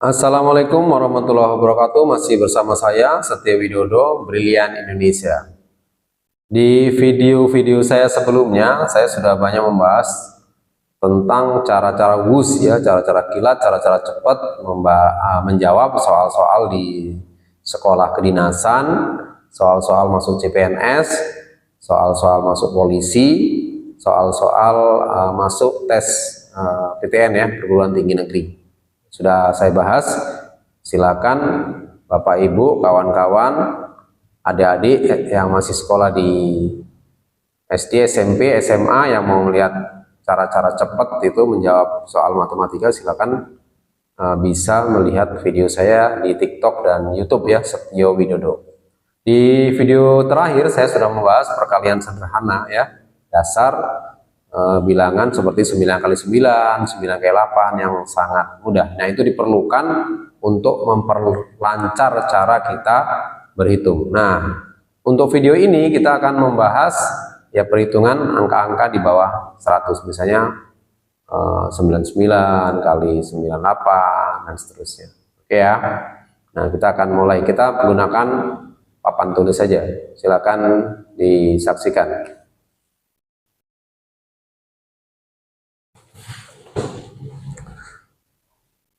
Assalamualaikum warahmatullahi wabarakatuh. Masih bersama saya Setia Widodo, Brilian Indonesia. Di video-video saya sebelumnya, saya sudah banyak membahas tentang cara-cara WUS ya, cara-cara kilat, cara-cara cepat menjawab soal-soal di sekolah kedinasan, soal-soal masuk CPNS, soal-soal masuk polisi, soal-soal masuk tes PTN ya, perguruan tinggi negeri. Sudah saya bahas, silakan Bapak Ibu, kawan-kawan, adik-adik yang masih sekolah di SD, SMP, SMA yang mau melihat cara-cara cepat itu menjawab soal matematika, silakan bisa melihat video saya di TikTok dan YouTube ya, Setio Widodo. Di video terakhir saya sudah membahas perkalian sederhana ya, dasar bilangan seperti 9 kali 9, 9 kali 8 yang sangat mudah. Nah, itu diperlukan untuk memperlancar cara kita berhitung. Nah, untuk video ini kita akan membahas ya perhitungan angka-angka di bawah 100, misalnya 99 kali 98 dan seterusnya. Oke ya. Nah, kita akan mulai. Kita menggunakan papan tulis saja. Silakan disaksikan.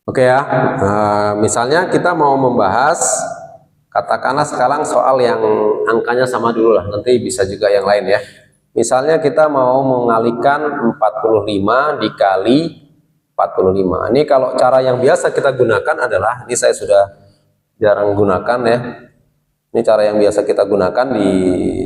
Oke ya, misalnya kita mau membahas, katakanlah sekarang soal yang angkanya sama dulu lah, nanti bisa juga yang lain ya. Misalnya kita mau mengalihkan 45 dikali 45. Ini kalau cara yang biasa kita gunakan adalah, ini saya sudah jarang gunakan ya. Ini cara yang biasa kita gunakan di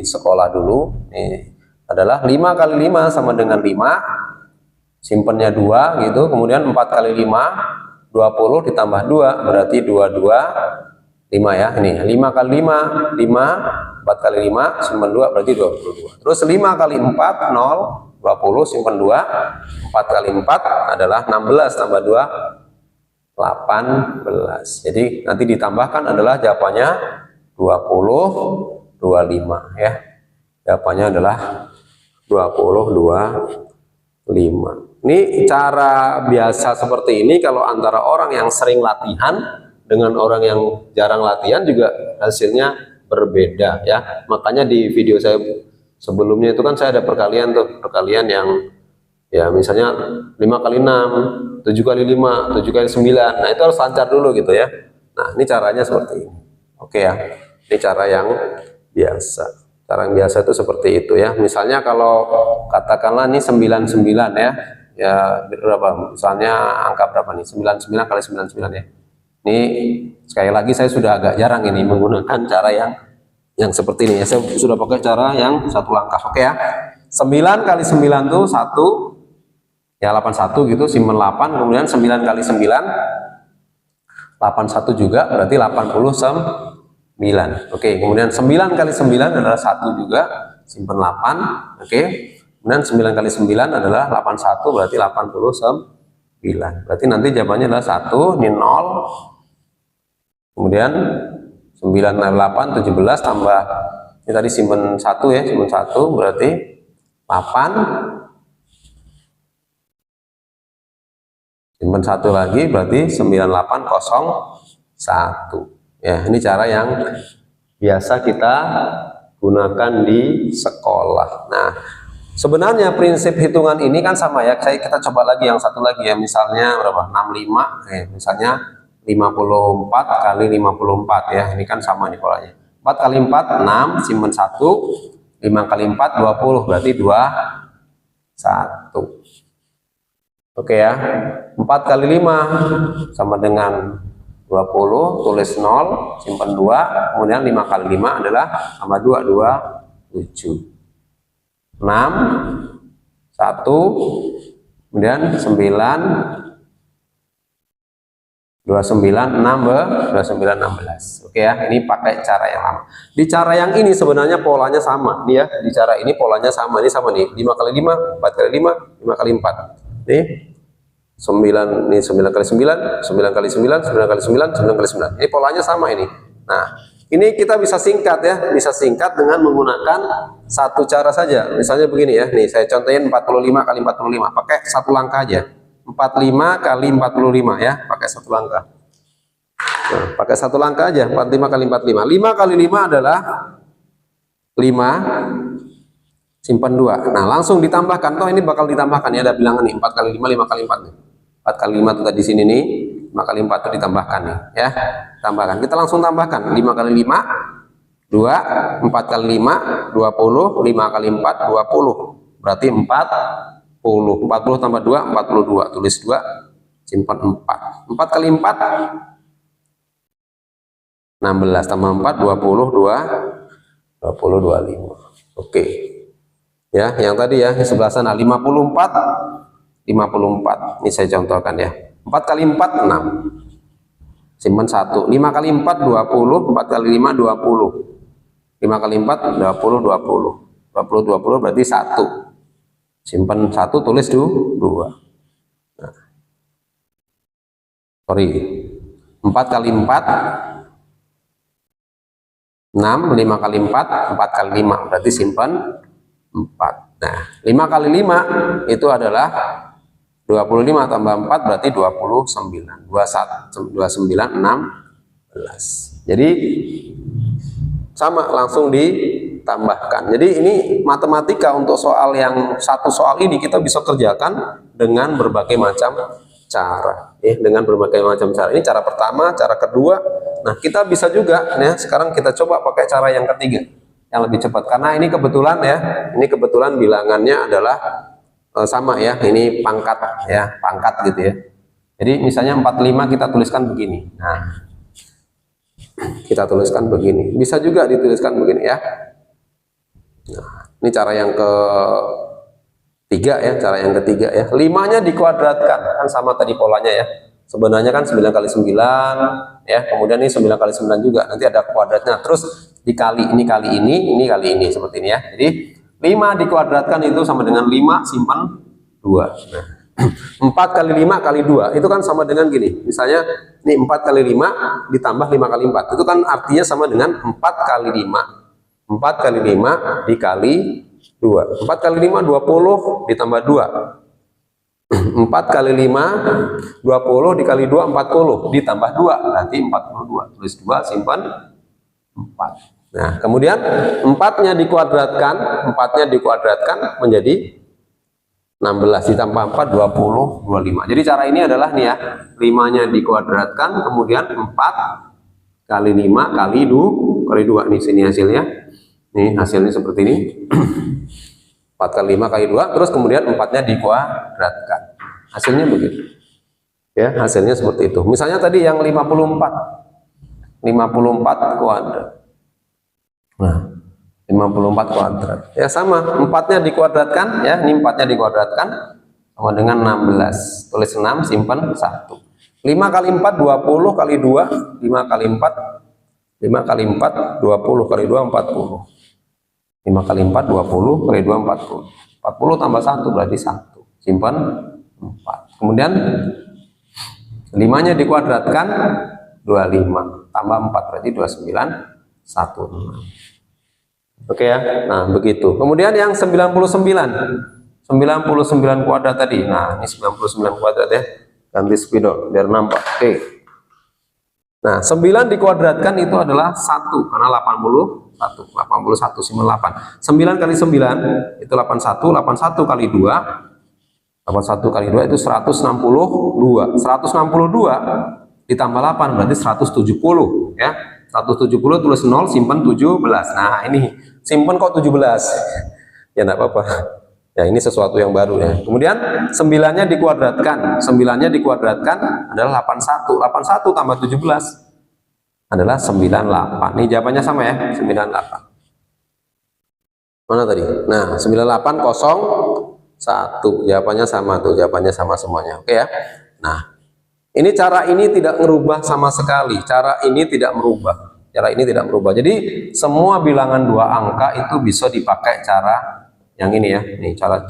sekolah dulu. Ini adalah 5 kali 5 sama dengan 5, simpennya 2 gitu, kemudian 4 kali 5, 20 ditambah 2 berarti 22, 5 ya. Ini 5 kali 5, 5, 4 kali 5 simpan 2 berarti 22. Terus 5 kali 4 0, 20 simpan 2, 4 kali 4 adalah 16 tambah 2 18. Jadi nanti ditambahkan adalah jawabannya 20 25 ya. Jawabannya adalah 20 25. Ini cara biasa seperti ini kalau antara orang yang sering latihan dengan orang yang jarang latihan juga hasilnya berbeda ya. Makanya di video saya sebelumnya itu kan saya ada perkalian tuh, perkalian yang ya misalnya 5 kali 6, 7 kali 5, 7 kali 9. Nah, itu harus lancar dulu gitu ya. Nah, ini caranya seperti ini. Oke ya. Ini cara yang biasa. Cara yang biasa itu seperti itu ya. Misalnya kalau katakanlah ini 99 ya. Ya berapa? Misalnya angka berapa nih? 99 kali 99 ya. Ini sekali lagi saya sudah agak jarang ini menggunakan cara yang seperti ini ya. Saya sudah pakai cara yang satu langkah. Oke ya. 9 kali 9 tuh 1 ya, 81 gitu, simpen 8, kemudian 9 kali 9 81 juga berarti 89. Oke, kemudian 9 kali 9 adalah 1 juga, simpen 8. Oke. Kemudian 9 kali 9 adalah 81 berarti 89. Berarti nanti jawabannya adalah 1, ini 0. Kemudian 9 kali 8 17 tambah ini tadi simpen 1 ya, simpen 1 berarti 8. Simpen 1 lagi berarti 9801. Ya, ini cara yang biasa kita gunakan di sekolah. Nah, sebenarnya prinsip hitungan ini kan sama ya. Kita coba lagi yang satu lagi ya. Misalnya berapa? 65. Misalnya 54 kali 54 ya. Ini kan sama nih polanya. 4 kali 4 6, simpen 1. 5 kali 4 20 berarti 21. Oke ya. 4 kali 5 sama dengan 20, tulis 0, simpan 2, kemudian 5 kali 5 adalah tambah 2, 27. 6, 1, kemudian 9, 29, 6, 29, 16. Oke ya, ini pakai cara yang lama. Di cara yang ini sebenarnya polanya sama. Nih ya, di cara ini polanya sama. Ini sama nih, 5 kali 5, 4 kali 5, 5 kali 4. Nih, 9, ini 9 kali 9, 9 kali 9, 9 kali 9, 9 kali 9. Ini polanya sama ini. Nah, ini kita bisa singkat ya, bisa singkat dengan menggunakan satu cara saja. Misalnya begini ya, nih saya contohin 45 kali 45, pakai satu langkah aja. 45 kali 45 ya, pakai satu langkah. Nah, pakai satu langkah aja, 45 kali 45. 5 kali 5 adalah 5, simpan 2. Nah, langsung ditambahkan. Toh ini bakal ditambahkan ya, ada bilangan nih, 4 kali 5, 5 kali 4 nih. 4 kali 5 itu tadi sini nih, 5 kali 4 itu ditambahkan nih, ya. Tambahkan. Kita langsung tambahkan. 5 kali 5, 2, 4 kali 5, 20, 5 kali 4, 20. Berarti 40. 40 tambah 2, 42. Tulis 2, simpan 4. 4 kali 4, 16 tambah 4, 20, 2, 20, 25. Oke. Ya, yang tadi ya, di sebelah sana 54, 54. Ini saya contohkan ya. 4 kali 4, 6. Simpan 1. 5 kali 4, 20. 4 kali 5, 20. 5 kali 4, 20, 20. 20, 20 berarti 1. Simpan 1, tulis 2. Nah. Sorry. 4 kali 4, 6, 5 kali 4, 4 kali 5. Berarti simpan 4. Nah, 5 kali 5 itu adalah 25 tambah 4 berarti 29. 29, 16. Jadi sama, langsung ditambahkan. Jadi ini matematika untuk soal yang satu soal ini kita bisa kerjakan dengan berbagai macam cara. Dengan berbagai macam cara. Ini cara pertama, cara kedua. Nah, kita bisa juga ya, sekarang kita coba pakai cara yang ketiga yang lebih cepat. Karena ini kebetulan ya, ini kebetulan bilangannya adalah sama ya, ini pangkat ya, pangkat gitu ya. Jadi misalnya 45 kita tuliskan begini. Nah, kita tuliskan begini. Bisa juga dituliskan begini ya. Nah, ini cara yang ketiga ya, cara yang ketiga ya. 5-nya dikuadratkan, kan sama tadi polanya ya. Sebenarnya kan 9 kali 9 ya, kemudian ini 9 kali 9 juga. Nanti ada kuadratnya. Terus dikali ini kali ini kali ini seperti ini ya. Jadi 5 dikuadratkan itu sama dengan 5 simpan 2. Nah, 4 kali 5 kali 2 itu kan sama dengan gini. Misalnya ini 4 kali 5 ditambah 5 kali 4. Itu kan artinya sama dengan 4 kali 5. 4 kali 5 dikali 2. 4 kali 5 20 ditambah 2. 4 kali 5 20 dikali 2 40 ditambah 2 berarti 42. Tulis 2 simpan 4. Nah, kemudian 4-nya dikuadratkan menjadi 16 ditambah 4 20 25. Jadi cara ini adalah nih ya, 5-nya dikuadratkan kemudian 4 kali 5 kali 2 nih sini hasilnya. Nih hasilnya seperti ini. 4 kali 5 kali 2 terus kemudian 4-nya dikuadratkan. Hasilnya begitu. Ya, hasilnya seperti itu. Misalnya tadi yang 54 kuadrat. Nah, 54 kuadrat. Ya sama, 4-nya dikuadratkan ya, ini 4-nya dikuadratkan sama dengan 16. Tulis 6 simpan 1. 5 kali 4 20 kali 2, 5 kali 4 20 kali 2 40. 5 kali 4 20 kali 2 40. 40 tambah 1 berarti 1. Simpan 4. Kemudian 5-nya dikuadratkan 25 tambah 4 berarti 29 16. Oke ya. Nah, begitu. Kemudian yang 99 kuadrat tadi. Nah, ini 99 kuadrat ya. Ganti spidol biar nampak. Oke. Nah, 9 dikuadratkan itu adalah 1 karena 81 simpan 8. 9 kali 9 itu 81, 81 kali 2 81 kali 2 itu 162. 162 ditambah 8 berarti 170 ya. 170 tulis 0 simpan 17. Nah, ini simpan kok 17. Ya enggak apa-apa. Ya, ini sesuatu yang baru ya. Kemudian 9-nya dikuadratkan. 9-nya dikuadratkan adalah 81. 81 tambah 17 adalah 98. Ini jawabannya sama ya, 98. Mana tadi? Nah, 9801. Jawabannya sama tuh, jawabannya sama semuanya. Oke ya. Nah, ini cara ini tidak merubah sama sekali. Cara ini tidak merubah. Cara ini tidak merubah. Jadi semua bilangan 2 angka itu bisa dipakai cara yang ini ya. Nih cara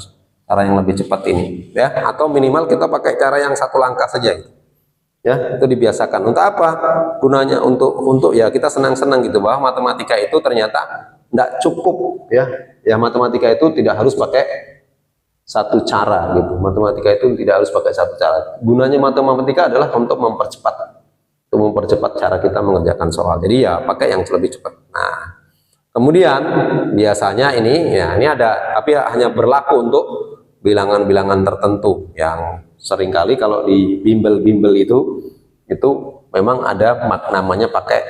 yang lebih cepat ini ya. Atau minimal kita pakai cara yang 1 langkah saja gitu. Ya, itu dibiasakan. Untuk apa? Gunanya untuk ya kita senang-senang gitu bahwa matematika itu ternyata tidak cukup ya. Ya, matematika itu tidak harus pakai satu cara gitu. Matematika itu tidak harus pakai satu cara. Gunanya matematika adalah untuk mempercepat untuk mempercepat cara kita mengerjakan soal. Jadi ya pakai yang lebih cepat. Nah, kemudian biasanya ini ya ini ada, tapi hanya berlaku untuk bilangan-bilangan tertentu yang seringkali kalau di bimbel-bimbel itu memang ada namanya pakai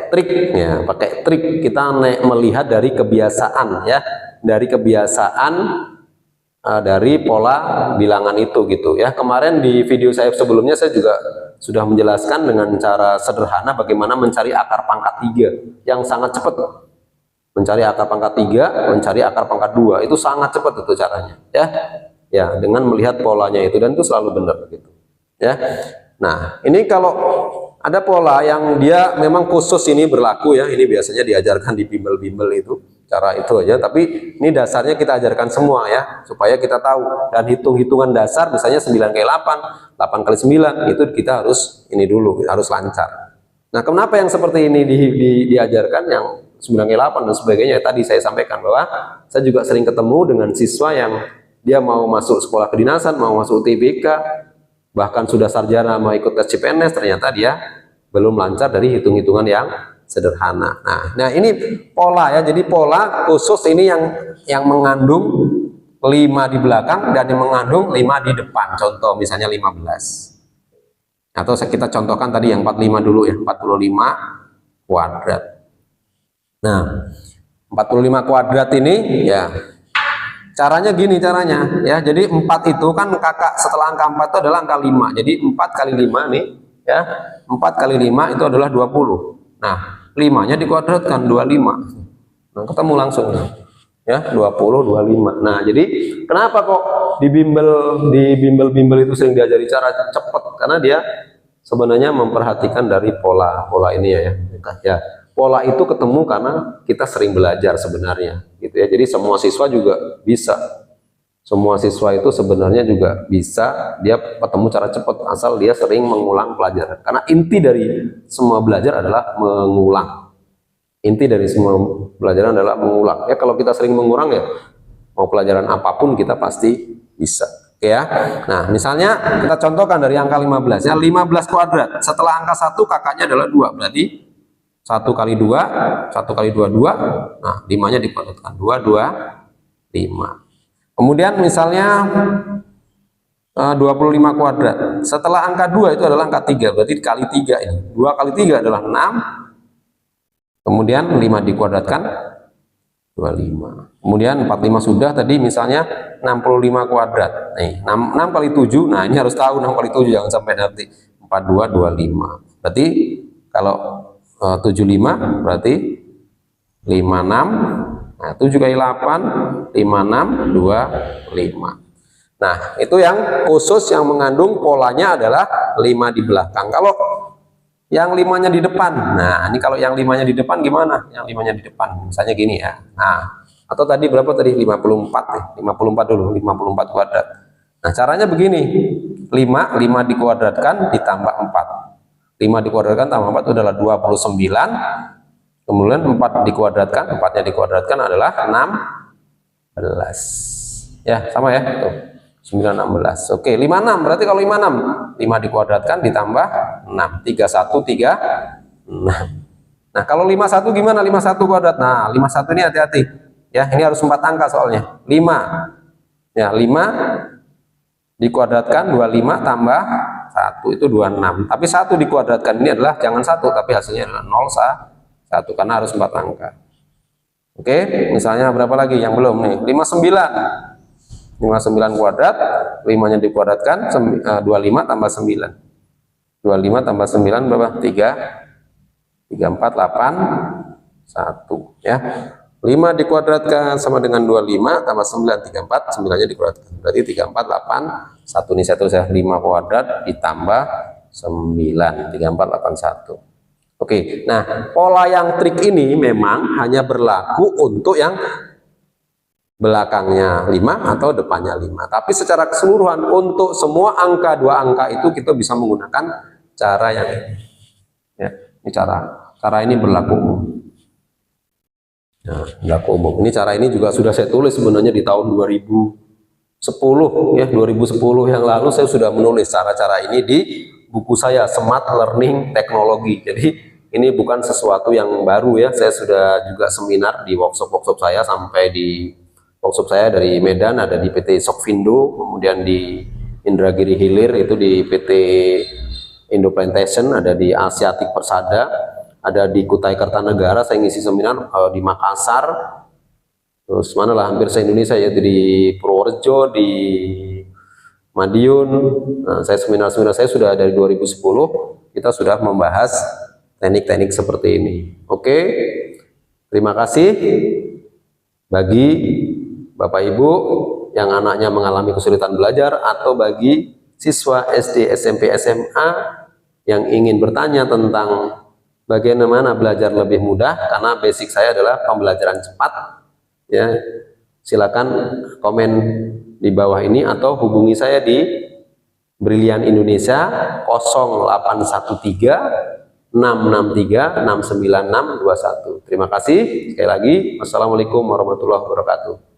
trik ya, pakai trik. Kita melihat dari kebiasaan ya, dari kebiasaan dari pola bilangan itu gitu ya. Kemarin di video saya sebelumnya saya juga sudah menjelaskan dengan cara sederhana bagaimana mencari akar pangkat 3 yang sangat cepat. Mencari akar pangkat 3, mencari akar pangkat 2 itu sangat cepat itu caranya ya. Ya, dengan melihat polanya itu, dan itu selalu benar gitu ya. Nah, ini kalau ada pola yang dia memang khusus ini berlaku ya, ini biasanya diajarkan di bimbel-bimbel itu, cara itu aja, tapi ini dasarnya kita ajarkan semua ya, supaya kita tahu. Dan hitung-hitungan dasar misalnya 9 kali 8, 8 kali 9 itu kita harus ini dulu, harus lancar. Nah, kenapa yang seperti ini diajarkan yang 9 kali 8 dan sebagainya? Tadi saya sampaikan bahwa saya juga sering ketemu dengan siswa yang dia mau masuk sekolah kedinasan, mau masuk UTBK, bahkan sudah sarjana mau ikut tes CPNS, ternyata dia belum lancar dari hitung-hitungan yang sederhana. Nah ini pola ya, jadi pola khusus ini yang mengandung 5 di belakang dan yang mengandung 5 di depan. Contoh misalnya 15. Atau kita contohkan tadi yang 45 dulu ya, 45 kuadrat. Nah, 45 kuadrat ini ya caranya gini caranya ya. Jadi 4 itu kan kakak setelah angka 4 itu adalah angka 5. Jadi 4 kali 5 nih ya. 4 kali 5 itu adalah 20. Nah, 5-nya dikuadratkan 25. Nah, ketemu langsung ya, 20 25. Nah, jadi kenapa kok di bimbel itu sering diajari cara cepat? Karena dia sebenarnya memperhatikan dari pola ini ya. Ya, pola itu ketemu karena kita sering belajar sebenarnya gitu ya. Jadi semua siswa juga bisa, semua siswa itu sebenarnya juga bisa dia ketemu cara cepat asal dia sering mengulang pelajaran. Karena inti dari semua belajar adalah mengulang. Inti dari semua pelajaran adalah mengulang ya. Kalau kita sering mengulang ya, mau pelajaran apapun kita pasti bisa ya. Nah, misalnya kita contohkan dari angka 15 ya, 15 kuadrat setelah angka 1 kakaknya adalah 2, berarti 1 kali 2, 1 kali 2, 2. Nah, 5-nya dikuadratkan. 2, 2, 5. Kemudian misalnya 25 kuadrat. Setelah angka 2 itu adalah angka 3. Berarti kali 3 ini. 2 kali 3 adalah 6. Kemudian 5 dikuadratkan 25. Kemudian 45 sudah tadi misalnya 65 kuadrat. Nih, 6 kali 7. Nah, ini harus tahu 6 kali 7 jangan sampai nanti 42, 25. Berarti kalau 75 berarti 56. Nah, 7 kali 8 56 25. Nah, itu yang khusus yang mengandung polanya adalah 5 di belakang. Kalau yang 5-nya di depan, nah ini kalau yang 5-nya di depan gimana? Yang 5-nya di depan misalnya gini ya. Nah, atau tadi berapa tadi? 54 nih. 54 dulu, 54 kuadrat. Nah, caranya begini. 5 dikuadratkan ditambah 4. 5 dikuadratkan tambah 4 itu adalah 29. Kemudian 4 dikuadratkan, 4-nya dikuadratkan adalah 16. Ya, sama ya. Tuh. 9, 16. Oke, 56. Berarti kalau 56, 5 dikuadratkan ditambah 6. 31, 36. Nah, kalau 51 gimana? 51 kuadrat. Nah, 51 ini hati-hati. Ya, ini harus 4 angka soalnya. 5. Ya, 5 dikuadratkan 25 tambah 1 itu 26. Tapi 1 dikuadratkan ini adalah jangan 1 tapi hasilnya adalah 1 karena harus 4 angka. Oke, misalnya berapa lagi yang belum nih? 59. 59 kuadrat, 5-nya dikuadratkan 25 tambah 9. 25 tambah 9 berapa? 3 4 8 1 ya. 5 dikuadratkan sama dengan 25 tambah 9 34, 9-nya dikuadratkan. Berarti 34 8 1 ini satu saya 5 kuadrat ditambah 9 34 81. Oke, nah pola yang trik ini memang hanya berlaku untuk yang belakangnya 5 atau depannya 5. Tapi secara keseluruhan untuk semua angka 2 angka itu kita bisa menggunakan cara yang ini. Ya, ini cara ini berlaku umum. Nah, berlaku umum. Ini cara ini juga sudah saya tulis sebenarnya di tahun 2010 ya, 2010 yang lalu saya sudah menulis cara-cara ini di buku saya Smart Learning Teknologi. Jadi ini bukan sesuatu yang baru ya, saya sudah juga seminar di workshop saya, sampai di workshop saya dari Medan ada di PT Sokvindo, kemudian di Indragiri Hilir itu di PT Indo Plantation, ada di Asiatic Persada, ada di Kutai Kartanegara saya ngisi seminar, di Makassar, terus mana lah hampir se-Indonesia ya, di Purworejo, di Madiun. Nah, saya seminar saya sudah dari 2010 kita sudah membahas teknik-teknik seperti ini. Oke, terima kasih bagi Bapak Ibu yang anaknya mengalami kesulitan belajar, atau bagi siswa SD, SMP, SMA yang ingin bertanya tentang bagaimana belajar lebih mudah, karena basic saya adalah pembelajaran cepat. Ya, silakan komen di bawah ini atau hubungi saya di Brilian Indonesia 0813 663 69621. Terima kasih sekali lagi. Wassalamualaikum warahmatullahi wabarakatuh.